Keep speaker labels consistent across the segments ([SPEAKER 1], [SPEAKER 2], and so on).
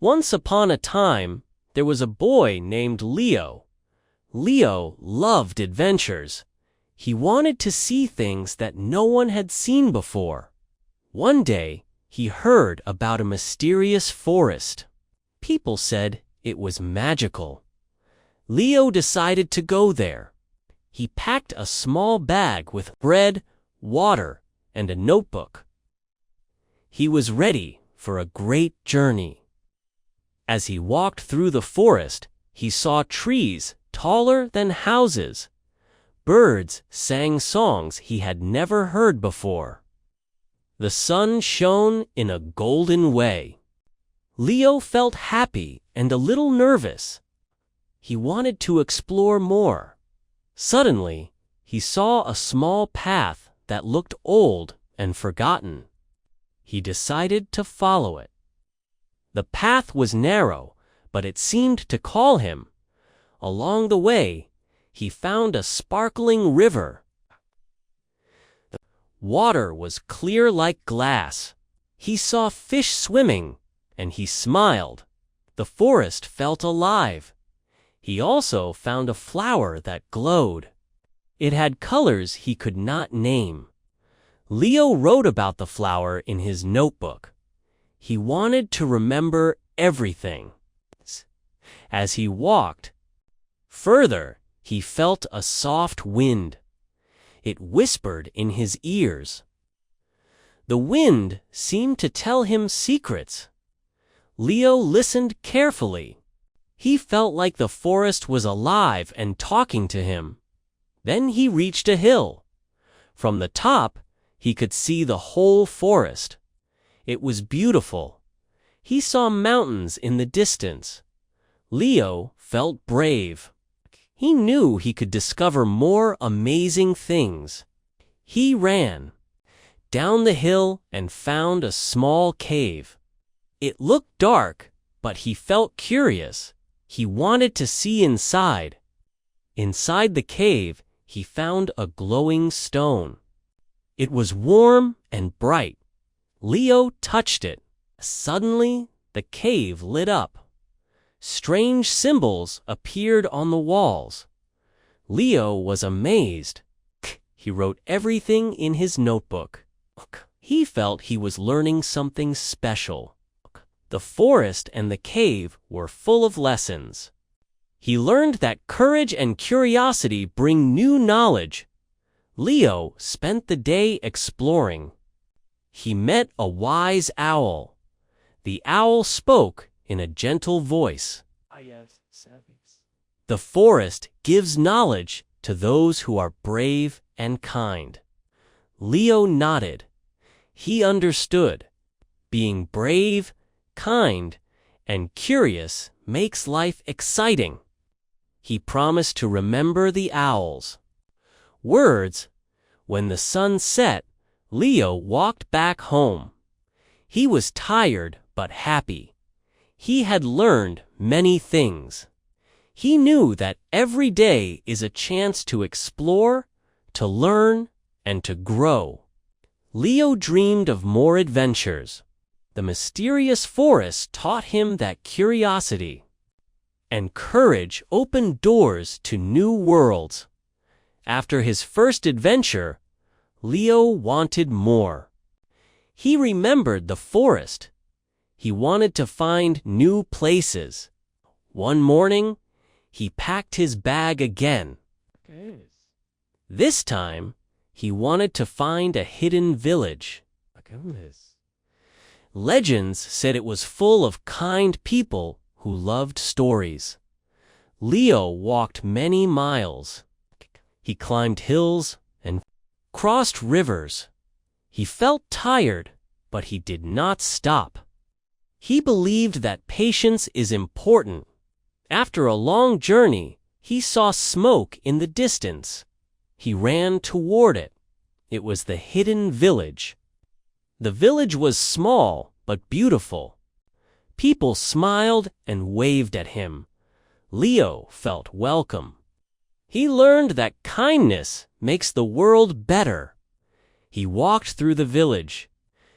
[SPEAKER 1] Once upon a time, there was a boy named Leo. Leo loved adventures. He wanted to see things that no one had seen before. One day, he heard about a mysterious forest. People said it was magical. Leo decided to go there. He packed a small bag with bread, water, and a notebook. He was ready for a great journey. As he walked through the forest, he saw trees taller than houses. Birds sang songs he had never heard before. The sun shone in a golden way. Leo felt happy and a little nervous. He wanted to explore more. Suddenly, he saw a small path that looked old and forgotten. He decided to follow it. The path was narrow, but it seemed to call him. Along the way, he found a sparkling river. The water was clear like glass. He saw fish swimming, and he smiled. The forest felt alive. He also found a flower that glowed. It had colors he could not name. Leo wrote about the flower in his notebook. He wanted to remember everything. As he walked further, he felt a soft wind. It whispered in his ears. The wind seemed to tell him secrets. Leo listened carefully. He felt like the forest was alive and talking to him. Then he reached a hill. From the top, he could see the whole forest. It was beautiful. He saw mountains in the distance. Leo felt brave. He knew he could discover more amazing things. He ran down the hill and found a small cave. It looked dark, but he felt curious. He wanted to see inside. Inside the cave, he found a glowing stone. It was warm and bright. Leo touched it. Suddenly, the cave lit up. Strange symbols appeared on the walls. Leo was amazed. He wrote everything in his notebook. He felt he was learning something special. The forest and the cave were full of lessons. He learned that courage and curiosity bring new knowledge. Leo spent the day exploring. He met a wise owl. The owl spoke in a gentle voice. The forest gives knowledge to those who are brave and kind. Leo nodded. He understood. Being brave, kind, and curious makes life exciting. He promised to remember the owls. Words. When the sun set, Leo walked back home. He was tired but happy. He had learned many things. He knew that every day is a chance to explore, to learn, and to grow. Leo dreamed of more adventures. The mysterious forest taught him that curiosity and courage opened doors to new worlds. After his first adventure, Leo wanted more. He remembered the forest. He wanted to find new places. One morning, he packed his bag again. This time, he wanted to find a hidden village. Legends said it was full of kind people who loved stories. Leo walked many miles. He climbed hills and crossed rivers. He felt tired, but he did not stop. He believed that patience is important. After a long journey, he saw smoke in the distance. He ran toward it. It was the hidden village. The village was small but beautiful. People smiled and waved at him. Leo felt welcome. He learned that kindness makes the world better. He walked through the village.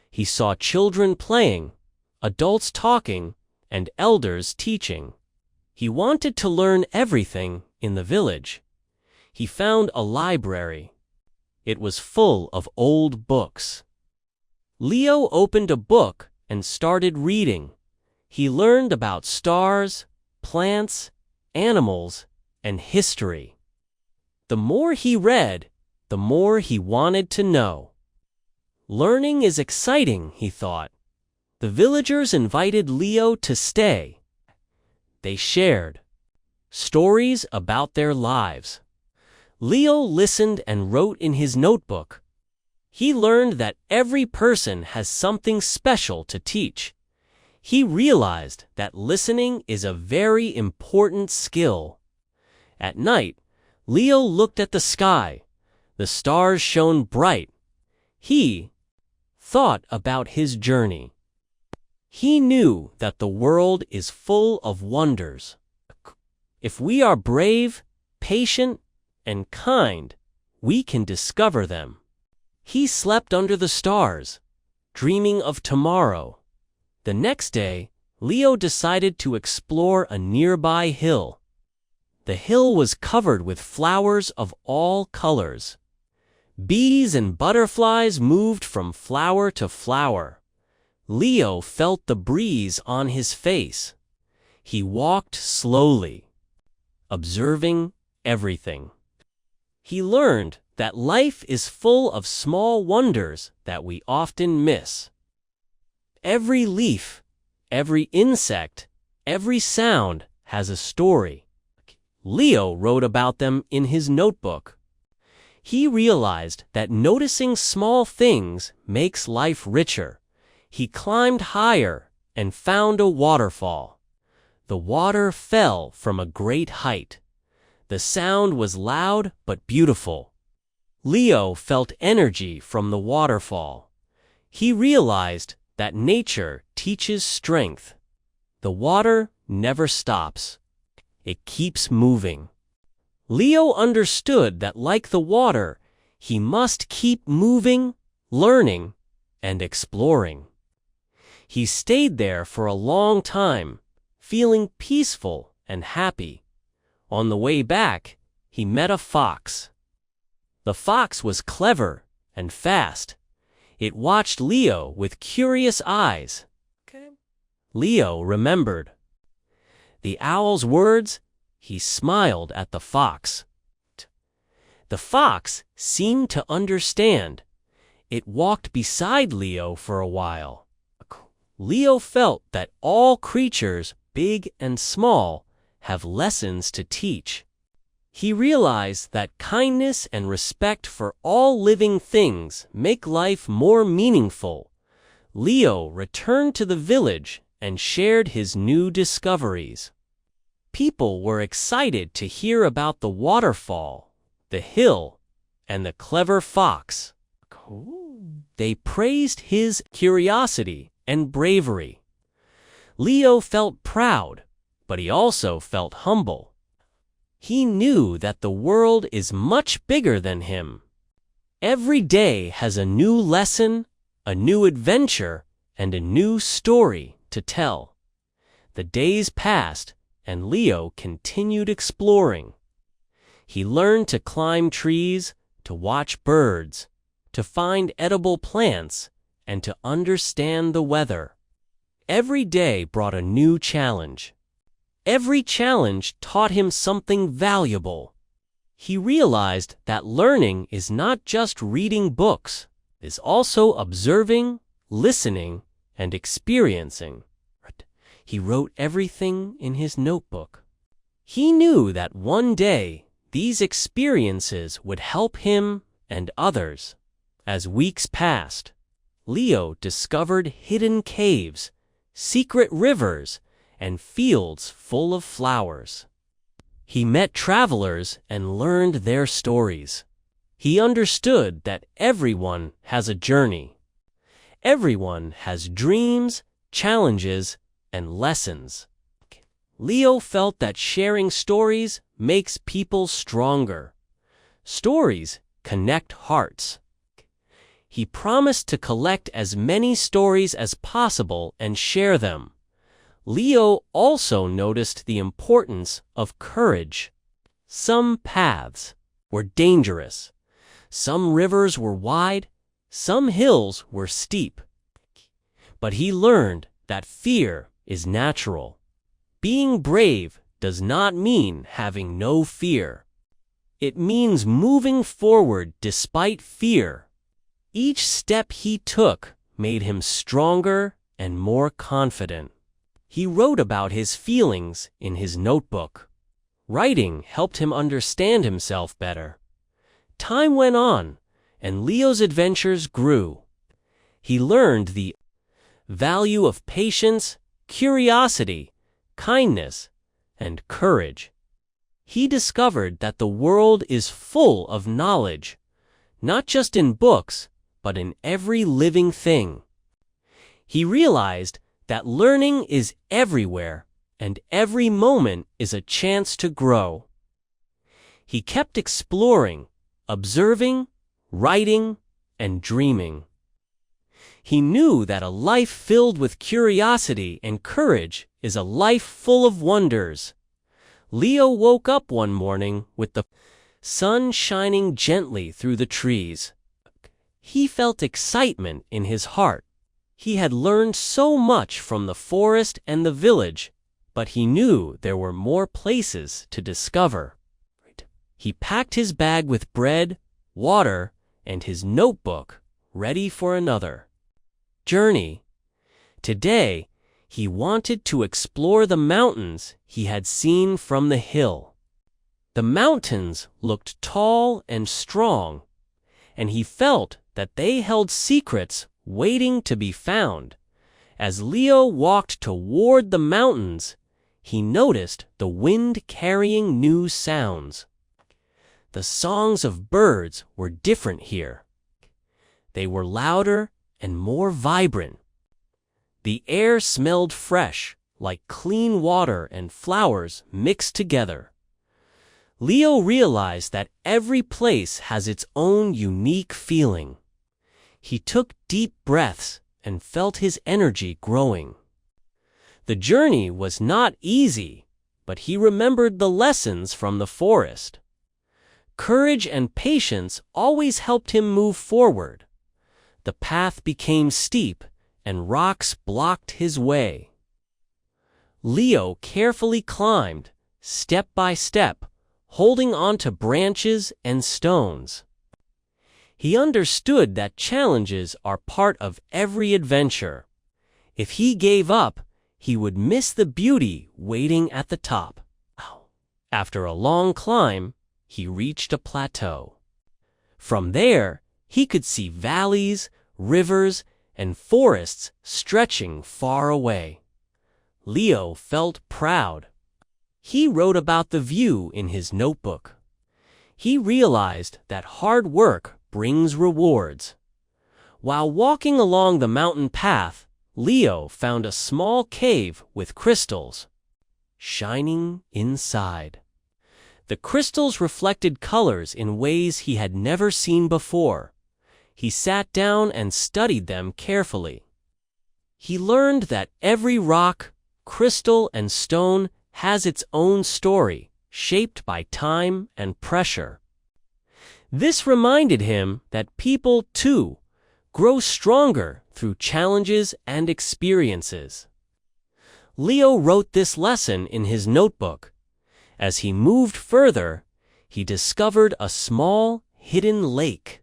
[SPEAKER 1] He saw children playing, adults talking, and elders teaching. He wanted to learn everything in the village. He found a library. It was full of old books. Leo opened a book and started reading. He learned about stars, plants, animals, and history. The more he read, the more he wanted to know. Learning is exciting, he thought. The villagers invited Leo to stay. They shared stories about their lives. Leo listened and wrote in his notebook. He learned that every person has something special to teach. He realized that listening is a very important skill. At night, Leo looked at the sky. The stars shone bright. He thought about his journey. He knew that the world is full of wonders. If we are brave, patient, and kind, we can discover them. He slept under the stars, dreaming of tomorrow. The next day, Leo decided to explore a nearby hill. The hill was covered with flowers of all colors. Bees and butterflies moved from flower to flower. Leo felt the breeze on his face. He walked slowly, observing everything. He learned that life is full of small wonders that we often miss. Every leaf, every insect, every sound has a story. Leo wrote about them in his notebook. He realized that noticing small things makes life richer. He climbed higher and found a waterfall. The water fell from a great height. The sound was loud but beautiful. Leo felt energy from the waterfall. He realized that nature teaches strength. The water never stops. It keeps moving. Leo understood that, like the water, he must keep moving, learning, and exploring. He stayed there for a long time, feeling peaceful and happy. On the way back, he met a fox. The fox was clever and fast. It watched Leo with curious eyes. Leo remembered the owl's words. He smiled at the fox. The fox seemed to understand. It walked beside Leo for a while. Leo felt that all creatures, big and small, have lessons to teach. He realized that kindness and respect for all living things make life more meaningful. Leo returned to the village and shared his new discoveries. People were excited to hear about the waterfall, the hill, and the clever fox. They praised his curiosity and bravery. Leo felt proud, but he also felt humble. He knew that the world is much bigger than him. Every day has a new lesson, a new adventure, and a new story to tell. The days passed, and Leo continued exploring. He learned to climb trees, to watch birds, to find edible plants, and to understand the weather. Every day brought a new challenge. Every challenge taught him something valuable. He realized that learning is not just reading books, it is also observing, listening, and experiencing. He wrote everything in his notebook. He knew that one day these experiences would help him and others. As weeks passed, Leo discovered hidden caves, secret rivers, and fields full of flowers. He met travelers and learned their stories. He understood that everyone has a journey. Everyone has dreams, challenges, and lessons. Leo felt that sharing stories makes people stronger. Stories connect hearts. He promised to collect as many stories as possible and share them. Leo also noticed the importance of courage. Some paths were dangerous, some rivers were wide, some hills were steep. But he learned that fear is natural. Being brave does not mean having no fear. It means moving forward despite fear. Each step he took made him stronger and more confident. He wrote about his feelings in his notebook. Writing helped him understand himself better. Time went on, and Leo's adventures grew. He learned the value of patience, curiosity, kindness, and courage. He discovered that the world is full of knowledge, not just in books, but in every living thing. He realized that learning is everywhere, and every moment is a chance to grow. He kept exploring, observing, writing, and dreaming. He knew that a life filled with curiosity and courage is a life full of wonders. Leo woke up one morning with the sun shining gently through the trees. He felt excitement in his heart. He had learned so much from the forest and the village, but he knew there were more places to discover. He packed his bag with bread, water, and his notebook, ready for another journey. Today, he wanted to explore the mountains he had seen from the hill. The mountains looked tall and strong, and he felt that they held secrets waiting to be found. As Leo walked toward the mountains, he noticed the wind carrying new sounds. The songs of birds were different here. They were louder and more vibrant. The air smelled fresh, like clean water and flowers mixed together. Leo realized that every place has its own unique feeling. He took deep breaths and felt his energy growing. The journey was not easy, but he remembered the lessons from the forest. Courage and patience always helped him move forward. The path became steep, and rocks blocked his way. Leo carefully climbed, step by step, holding onto branches and stones. He understood that challenges are part of every adventure. If he gave up, he would miss the beauty waiting at the top. After a long climb, he reached a plateau. From there, he could see valleys, rivers, and forests stretching far away. Leo felt proud. He wrote about the view in his notebook. He realized that hard work brings rewards. While walking along the mountain path, Leo found a small cave with crystals shining inside. The crystals reflected colors in ways he had never seen before. He sat down and studied them carefully. He learned that every rock, crystal, and stone has its own story, shaped by time and pressure. This reminded him that people, too, grow stronger through challenges and experiences. Leo wrote this lesson in his notebook. As he moved further, he discovered a small, hidden lake.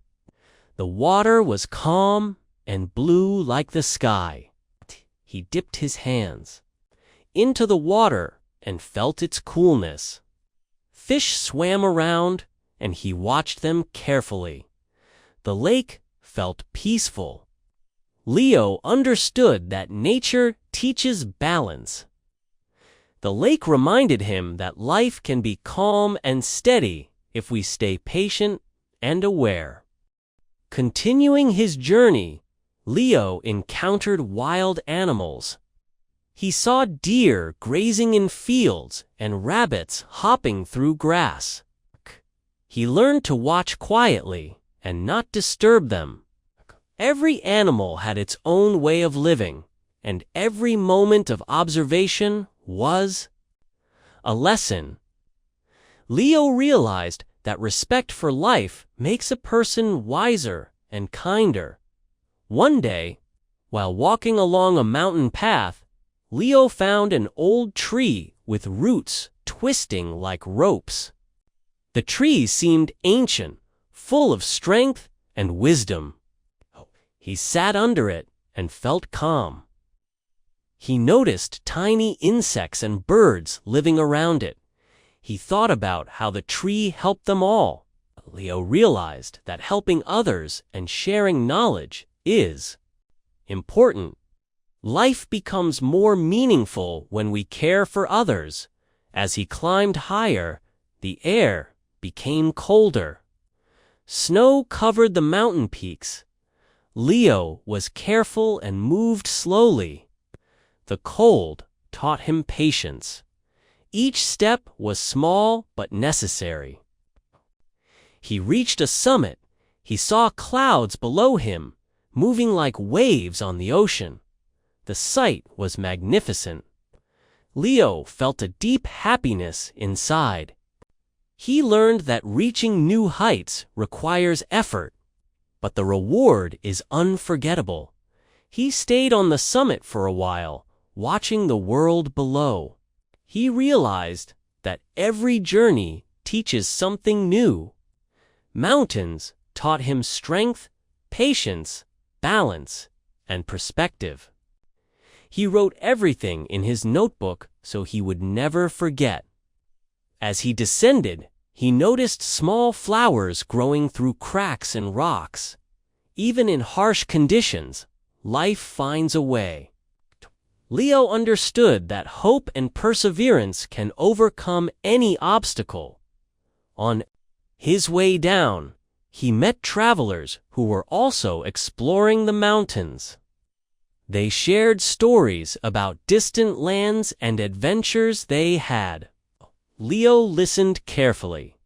[SPEAKER 1] The water was calm and blue like the sky. He dipped his hands into the water and felt its coolness. Fish swam around, and he watched them carefully. The lake felt peaceful. Leo understood that nature teaches balance. The lake reminded him that life can be calm and steady if we stay patient and aware. Continuing his journey, Leo encountered wild animals. He saw deer grazing in fields and rabbits hopping through grass. He learned to watch quietly and not disturb them. Every animal had its own way of living, and every moment of observation was a lesson. Leo realized that respect for life makes a person wiser and kinder. One day, while walking along a mountain path, Leo found an old tree with roots twisting like ropes. The tree seemed ancient, full of strength and wisdom. He sat under it and felt calm. He noticed tiny insects and birds living around it. He thought about how the tree helped them all. Leo realized that helping others and sharing knowledge is important. Life becomes more meaningful when we care for others. As he climbed higher, the air became colder. Snow covered the mountain peaks. Leo was careful and moved slowly. The cold taught him patience. Each step was small but necessary. He reached a summit. He saw clouds below him, moving like waves on the ocean. The sight was magnificent. Leo felt a deep happiness inside. He learned that reaching new heights requires effort, but the reward is unforgettable. He stayed on the summit for a while, watching the world below. He realized that every journey teaches something new. Mountains taught him strength, patience, balance, and perspective. He wrote everything in his notebook so he would never forget. As he descended, he noticed small flowers growing through cracks in rocks. Even in harsh conditions, life finds a way. Leo understood that hope and perseverance can overcome any obstacle. On his way down, he met travelers who were also exploring the mountains. They shared stories about distant lands and adventures they had. Leo listened carefully.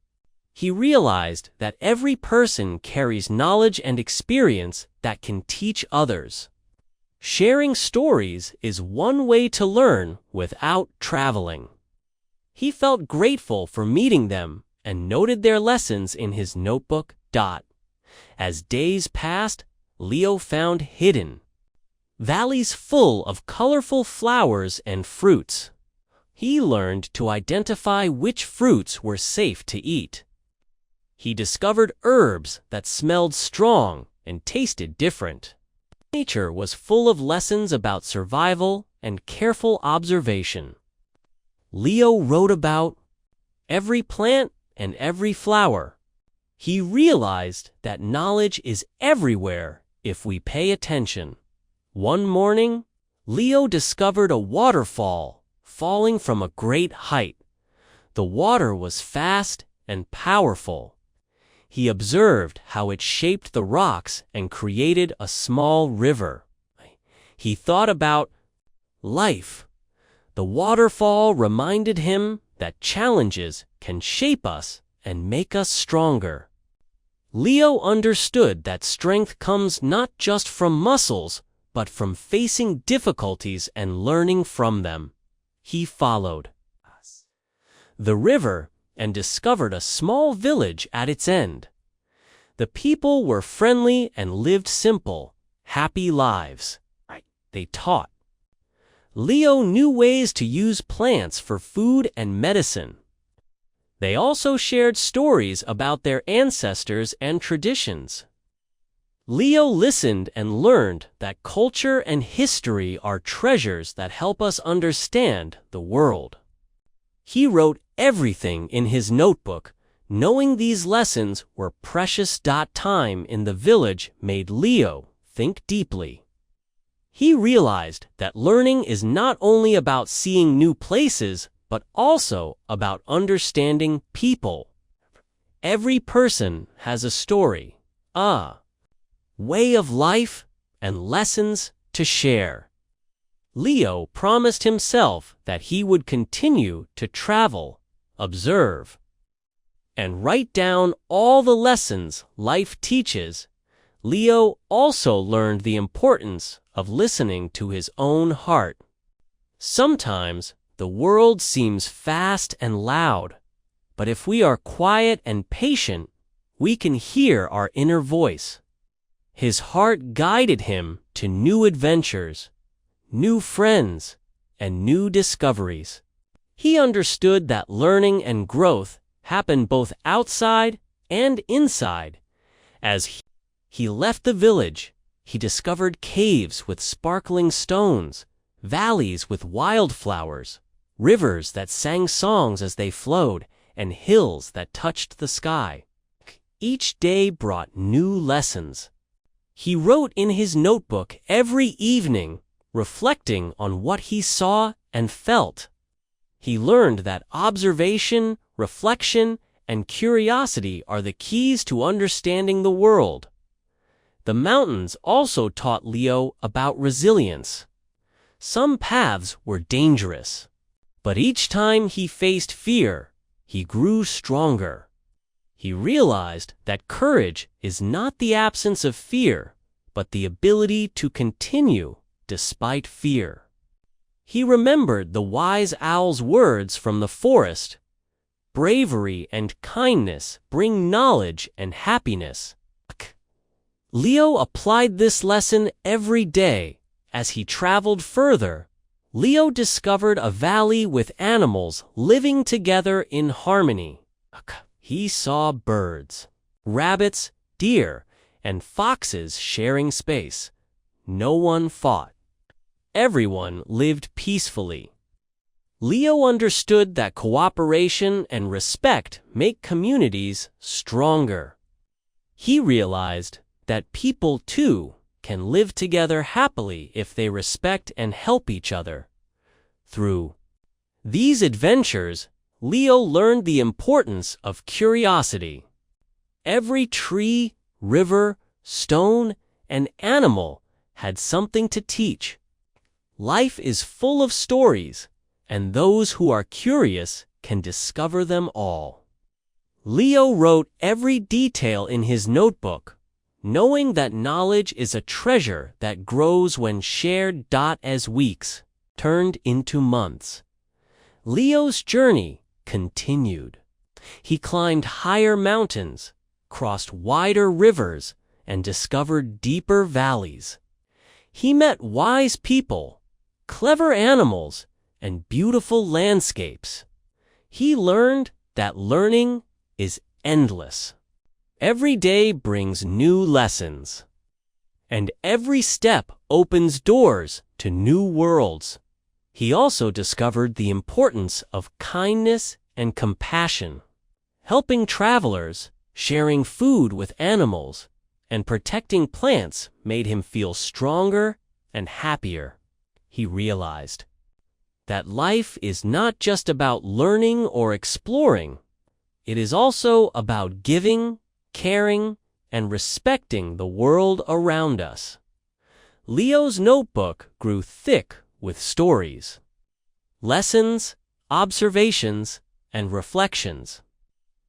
[SPEAKER 1] He realized that every person carries knowledge and experience that can teach others. Sharing stories is one way to learn without traveling. He felt grateful for meeting them and noted their lessons in his notebook. As days passed, Leo found hidden valleys full of colorful flowers and fruits. He learned to identify which fruits were safe to eat. He discovered herbs that smelled strong and tasted different. Nature was full of lessons about survival and careful observation. Leo wrote about every plant and every flower. He realized that knowledge is everywhere if we pay attention. One morning, Leo discovered a waterfall falling from a great height. The water was fast and powerful. He observed how it shaped the rocks and created a small river. He thought about life. The waterfall reminded him that challenges can shape us and make us stronger. Leo understood that strength comes not just from muscles, but from facing difficulties and learning from them. He followed the river and discovered a small village at its end. The people were friendly and lived simple, happy lives. They taught. Leo knew ways to use plants for food and medicine. They also shared stories about their ancestors and traditions. Leo listened and learned that culture and history are treasures that help us understand the world. He wrote everything in his notebook, knowing these lessons were precious. Time in the village made Leo think deeply. He realized that learning is not only about seeing new places, but also about understanding people. Every person has a story, a way of life, and lessons to share. Leo promised himself that he would continue to travel, observe, and write down all the lessons life teaches. Leo also learned the importance of listening to his own heart. Sometimes the world seems fast and loud, but if we are quiet and patient, we can hear our inner voice. His heart guided him to new adventures, new friends, and new discoveries. He understood that learning and growth happen both outside and inside. As he left the village, he discovered caves with sparkling stones, valleys with wildflowers, rivers that sang songs as they flowed, and hills that touched the sky. Each day brought new lessons. He wrote in his notebook every evening, reflecting on what he saw and felt. He learned that observation, reflection, and curiosity are the keys to understanding the world. The mountains also taught Leo about resilience. Some paths were dangerous, but each time he faced fear, he grew stronger. He realized that courage is not the absence of fear, but the ability to continue despite fear. He remembered the wise owl's words from the forest: "Bravery and kindness bring knowledge and happiness." Leo applied this lesson every day. As he traveled further, Leo discovered a valley with animals living together in harmony. He saw birds, rabbits, deer, and foxes sharing space. No one fought. Everyone lived peacefully. Leo understood that cooperation and respect make communities stronger. He realized that people, too, can live together happily if they respect and help each other. Through these adventures, Leo learned the importance of curiosity. Every tree, river, stone, and animal had something to teach. Life is full of stories, and those who are curious can discover them all. Leo wrote every detail in his notebook, knowing that knowledge is a treasure that grows when shared. As weeks turned into months, Leo's journey continued. He climbed higher mountains, crossed wider rivers, and discovered deeper valleys. He met wise people, clever animals, and beautiful landscapes. He learned that learning is endless. Every day brings new lessons, and every step opens doors to new worlds. He also discovered the importance of kindness and compassion. Helping travelers, sharing food with animals, and protecting plants made him feel stronger and happier. He realized that life is not just about learning or exploring. It is also about giving, caring, and respecting the world around us. Leo's notebook grew thick with stories, lessons, observations, and reflections.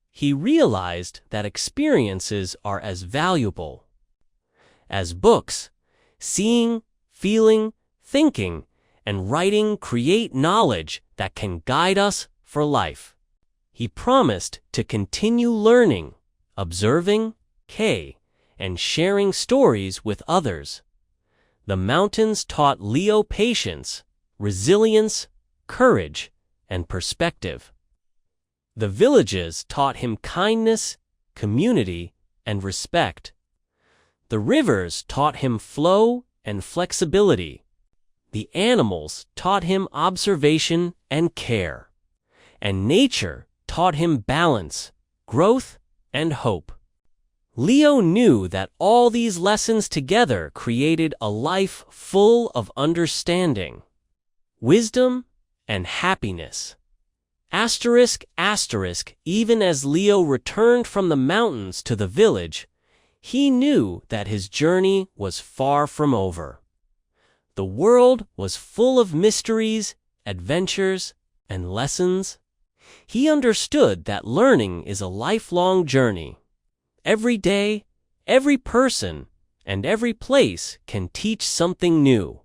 [SPEAKER 1] He realized that experiences are as valuable as books. Seeing, feeling, thinking, and writing create knowledge that can guide us for life. He promised to continue learning, observing, and sharing stories with others. The mountains taught Leo patience, resilience, courage, and perspective. The villages taught him kindness, community, and respect. The rivers taught him flow and flexibility. The animals taught him observation and care. And nature taught him balance, growth, and hope. Leo knew that all these lessons together created a life full of understanding, wisdom, and happiness. Even as Leo returned from the mountains to the village, he knew that his journey was far from over. The world was full of mysteries, adventures, and lessons. He understood that learning is a lifelong journey. Every day, every person, and every place can teach something new.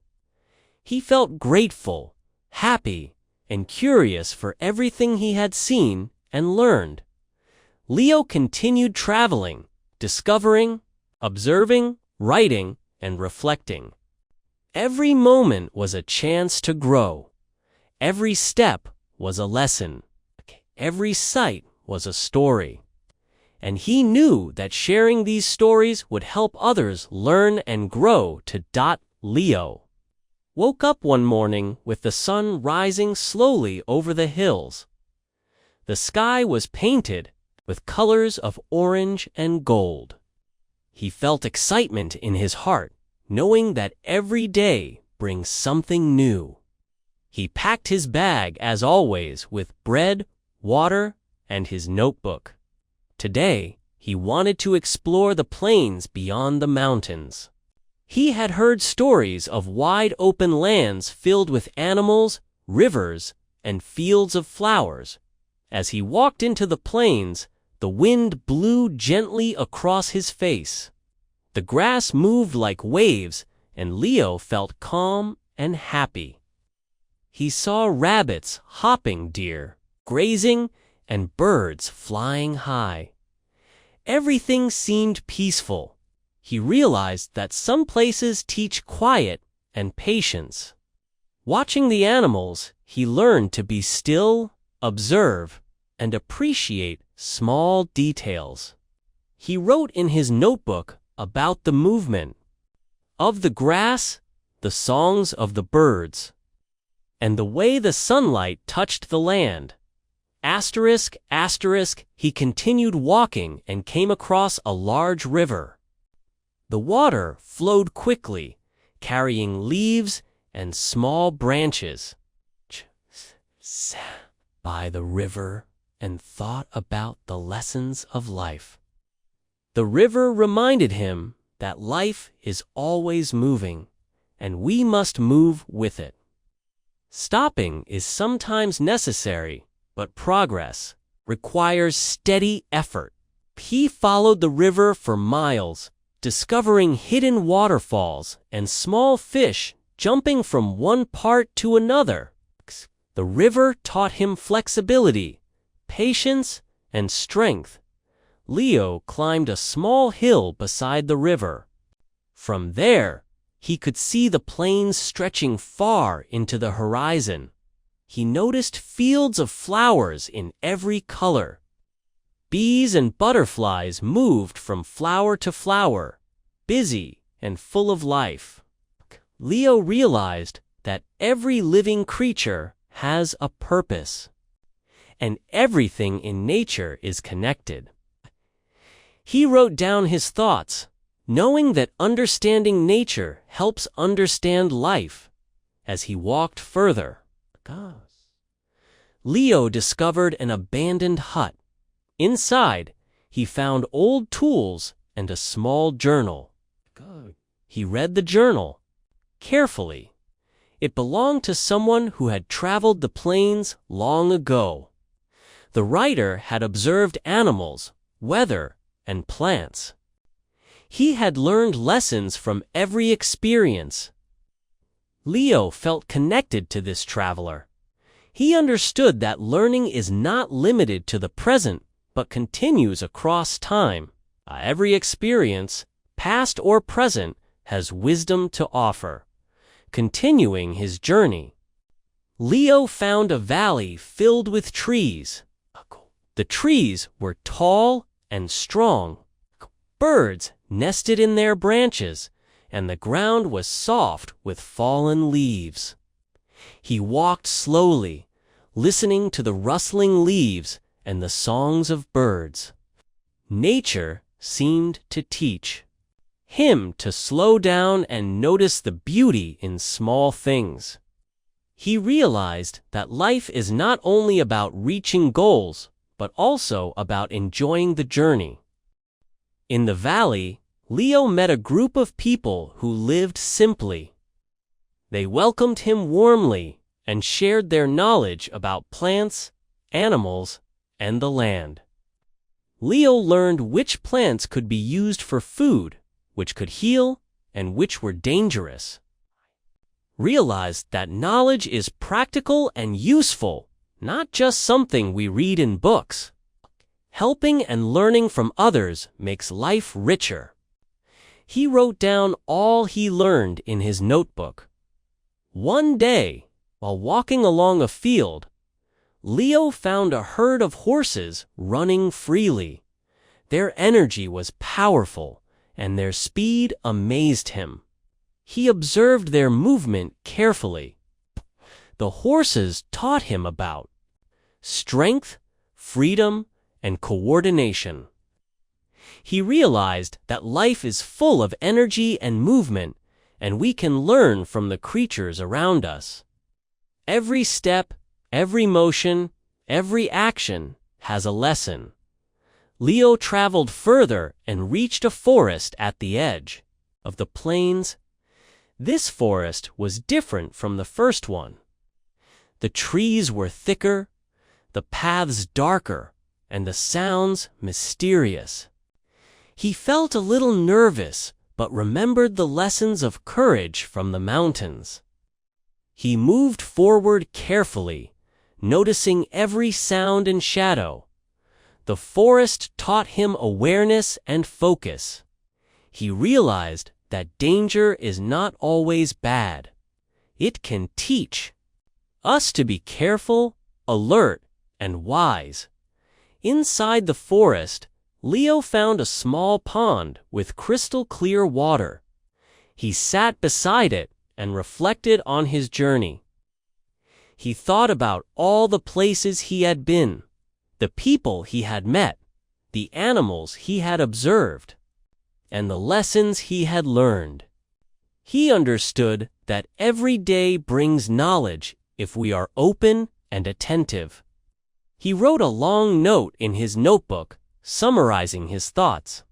[SPEAKER 1] He felt grateful, happy, and curious for everything he had seen and learned. Leo continued traveling, discovering, observing, writing, and reflecting. Every moment was a chance to grow. Every step was a lesson. Every sight was a story. And he knew that sharing these stories would help others learn and grow to. Leo woke up one morning with the sun rising slowly over the hills. The sky was painted with colors of orange and gold. He felt excitement in his heart, knowing that every day brings something new. He packed his bag, as always, with bread, water, and his notebook. Today, he wanted to explore the plains beyond the mountains. He had heard stories of wide open lands filled with animals, rivers, and fields of flowers. As he walked into the plains, the wind blew gently across his face. The grass moved like waves, and Leo felt calm and happy. He saw rabbits hopping, deer grazing, and birds flying high. Everything seemed peaceful. He realized that some places teach quiet and patience. Watching the animals, he learned to be still, observe, and appreciate small details. He wrote in his notebook about the movement of the grass, the songs of the birds, and the way the sunlight touched the land. He continued walking and came across a large river. The water flowed quickly, carrying leaves and small branches. Sat by the river and thought about the lessons of life. The river reminded him that life is always moving, and we must move with it. Stopping is sometimes necessary, but progress requires steady effort. He followed the river for miles, discovering hidden waterfalls and small fish jumping from one part to another. The river taught him flexibility, patience, and strength. Leo climbed a small hill beside the river. From there, he could see the plains stretching far into the horizon. He noticed fields of flowers in every color. Bees and butterflies moved from flower to flower, busy and full of life. Leo realized that every living creature has a purpose, and everything in nature is connected. He wrote down his thoughts, knowing that understanding nature helps understand life. As he walked further, Leo discovered an abandoned hut. Inside, he found old tools and a small journal. He read the journal carefully. It belonged to someone who had traveled the plains long ago. The writer had observed animals, weather, and plants. He had learned lessons from every experience. Leo felt connected to this traveler. He understood that learning is not limited to the present, but continues across time. Every experience, past or present, has wisdom to offer. Continuing his journey, Leo found a valley filled with trees. The trees were tall and strong. Birds nested in their branches, and the ground was soft with fallen leaves. He walked slowly, listening to the rustling leaves and the songs of birds. Nature seemed to teach him to slow down and notice the beauty in small things. He realized that life is not only about reaching goals, but also about enjoying the journey. In the valley, Leo met a group of people who lived simply. They welcomed him warmly and shared their knowledge about plants, animals, and the land. Leo learned which plants could be used for food, which could heal, and which were dangerous. Realized that knowledge is practical and useful, not just something we read in books. Helping and learning from others makes life richer. He wrote down all he learned in his notebook. One day, while walking along a field, Leo found a herd of horses running freely. Their energy was powerful, and their speed amazed him. He observed their movement carefully. The horses taught him about strength, freedom, and coordination. He realized that life is full of energy and movement, and we can learn from the creatures around us. Every step, every motion, every action has a lesson. Leo traveled further and reached a forest at the edge of the plains. This forest was different from the first one. The trees were thicker, the paths darker, and the sounds mysterious. He felt a little nervous, but remembered the lessons of courage from the mountains. He moved forward carefully, noticing every sound and shadow. The forest taught him awareness and focus. He realized that danger is not always bad. It can teach us to be careful, alert, and wise. Inside the forest, Leo found a small pond with crystal clear water. He sat beside it and reflected on his journey. He thought about all the places he had been, the people he had met, the animals he had observed, and the lessons he had learned. He understood that every day brings knowledge if we are open and attentive. He wrote a long note in his notebook, summarizing his thoughts.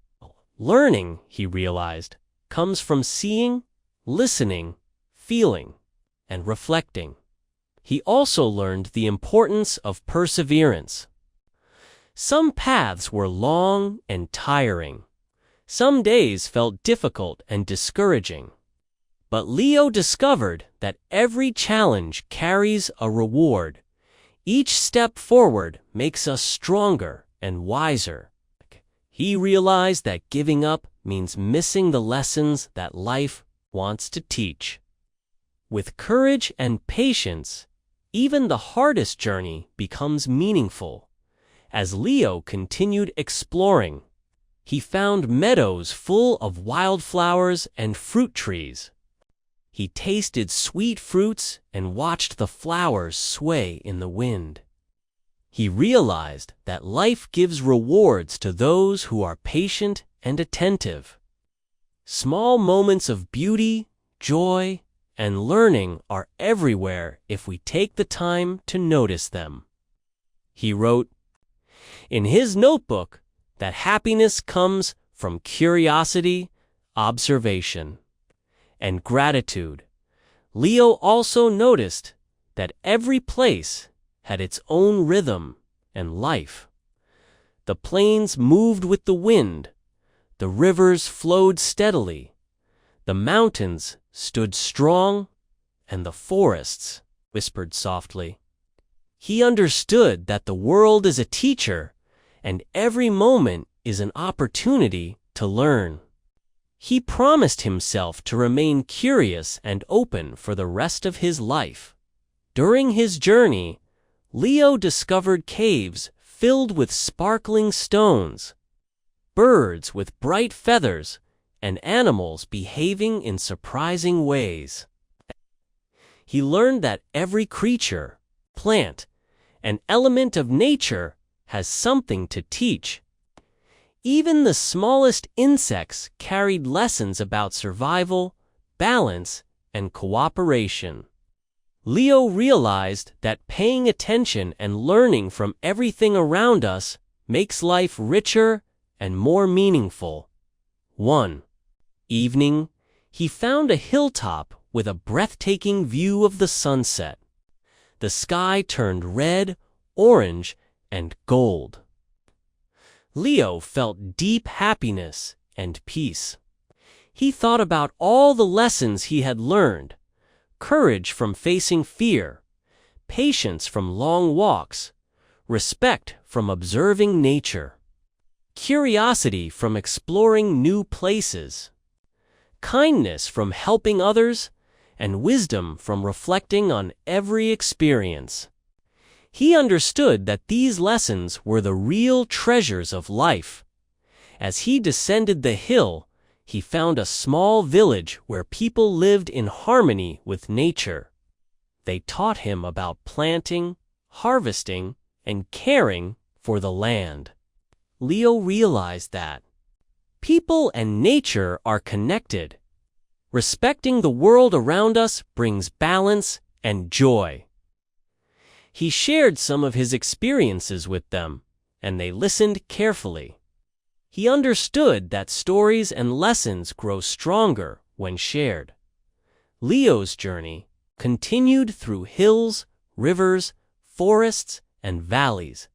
[SPEAKER 1] Learning, he realized, comes from seeing, listening, feeling, and reflecting. He also learned the importance of perseverance. Some paths were long and tiring. Some days felt difficult and discouraging. But Leo discovered that every challenge carries a reward. Each step forward makes us stronger and wiser. He realized that giving up means missing the lessons that life wants to teach. With courage and patience, even the hardest journey becomes meaningful. As Leo continued exploring, he found meadows full of wildflowers and fruit trees. He tasted sweet fruits and watched the flowers sway in the wind. He realized that life gives rewards to those who are patient and attentive. Small moments of beauty, joy, and learning are everywhere if we take the time to notice them. He wrote in his notebook that happiness comes from curiosity, observation, and gratitude. Leo also noticed that every place had its own rhythm and life. The plains moved with the wind, the rivers flowed steadily, the mountains stood strong, and the forests whispered softly. He understood that the world is a teacher, and every moment is an opportunity to learn. He promised himself to remain curious and open for the rest of his life. During his journey, Leo discovered caves filled with sparkling stones, birds with bright feathers, and animals behaving in surprising ways. He learned that every creature, plant, and element of nature has something to teach. Even the smallest insects carried lessons about survival, balance, and cooperation. Leo realized that paying attention and learning from everything around us makes life richer and more meaningful. 1. Evening, he found a hilltop with a breathtaking view of the sunset. The sky turned red, orange, and gold. Leo felt deep happiness and peace. He thought about all the lessons he had learned: courage from facing fear, patience from long walks, respect from observing nature, curiosity from exploring new places, kindness from helping others, and wisdom from reflecting on every experience. He understood that these lessons were the real treasures of life. As he descended the hill, he found a small village where people lived in harmony with nature. They taught him about planting, harvesting, and caring for the land. Leo realized that people and nature are connected. Respecting the world around us brings balance and joy. He shared some of his experiences with them, and they listened carefully. He understood that stories and lessons grow stronger when shared. Leo's journey continued through hills, rivers, forests, and valleys.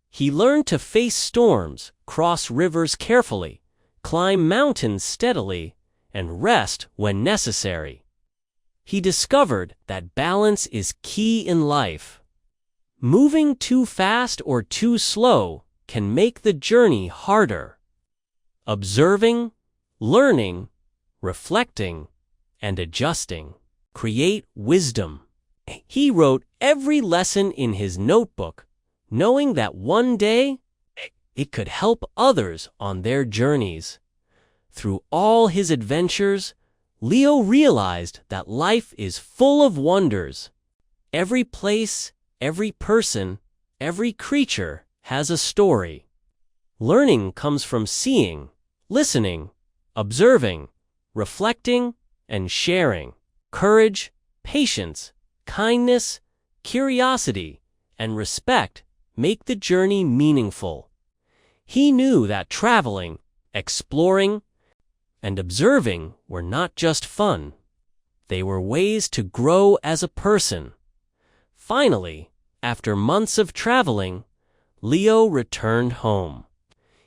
[SPEAKER 1] He learned to face storms, cross rivers carefully, climb mountains steadily, and rest when necessary. He discovered that balance is key in life. Moving too fast or too slow can make the journey harder. Observing, learning, reflecting, and adjusting create wisdom. He wrote every lesson in his notebook, knowing that one day it could help others on their journeys. Through all his adventures, Leo realized that life is full of wonders. Every place, every person, every creature has a story. Learning comes from seeing, listening, observing, reflecting, and sharing. Courage, patience, kindness, curiosity, and respect make the journey meaningful. He knew that traveling, exploring, and observing were not just fun. They were ways to grow as a person. Finally, after months of traveling, Leo returned home.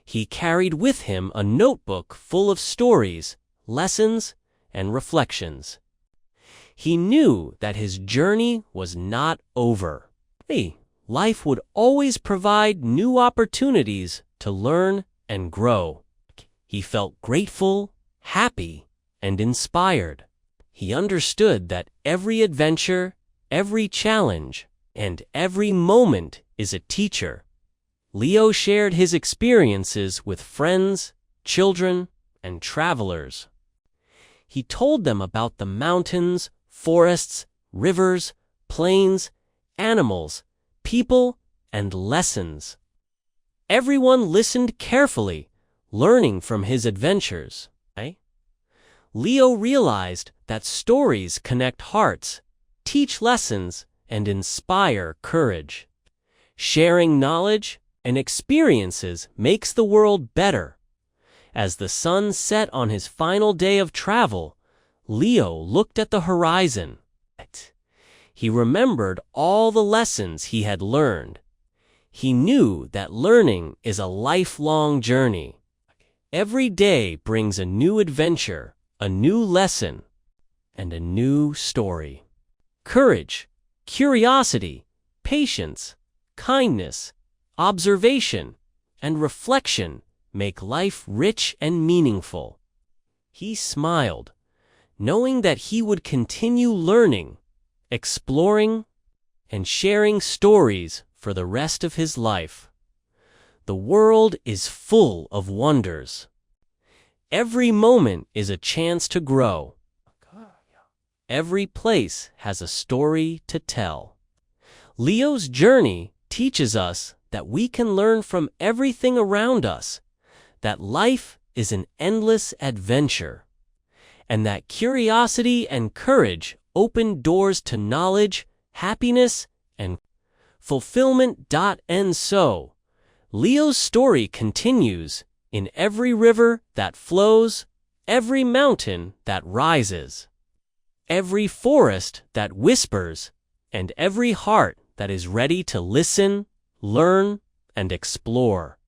[SPEAKER 1] He carried with him a notebook full of stories, lessons, and reflections. He knew that his journey was not over. Life would always provide new opportunities to learn and grow. He felt grateful, happy, and inspired. He understood that every adventure, every challenge, and every moment is a teacher. Leo shared his experiences with friends, children, and travelers. He told them about the mountains, forests, rivers, plains, animals, people, and lessons. Everyone listened carefully, learning from his adventures. Leo realized that stories connect hearts, teach lessons, and inspire courage. Sharing knowledge and experiences makes the world better. As the sun set on his final day of travel, Leo looked at the horizon. He remembered all the lessons he had learned. He knew that learning is a lifelong journey. Every day brings a new adventure, a new lesson, and a new story. Courage, curiosity, patience, kindness, observation, and reflection make life rich and meaningful. He smiled, knowing that he would continue learning, exploring, and sharing stories for the rest of his life. The world is full of wonders. Every moment is a chance to grow. Every place has a story to tell. Leo's journey teaches us that we can learn from everything around us, that life is an endless adventure, and that curiosity and courage open doors to knowledge, happiness, and fulfillment. And so, Leo's story continues in every river that flows, every mountain that rises, every forest that whispers, and every heart that is ready to listen, learn, and explore.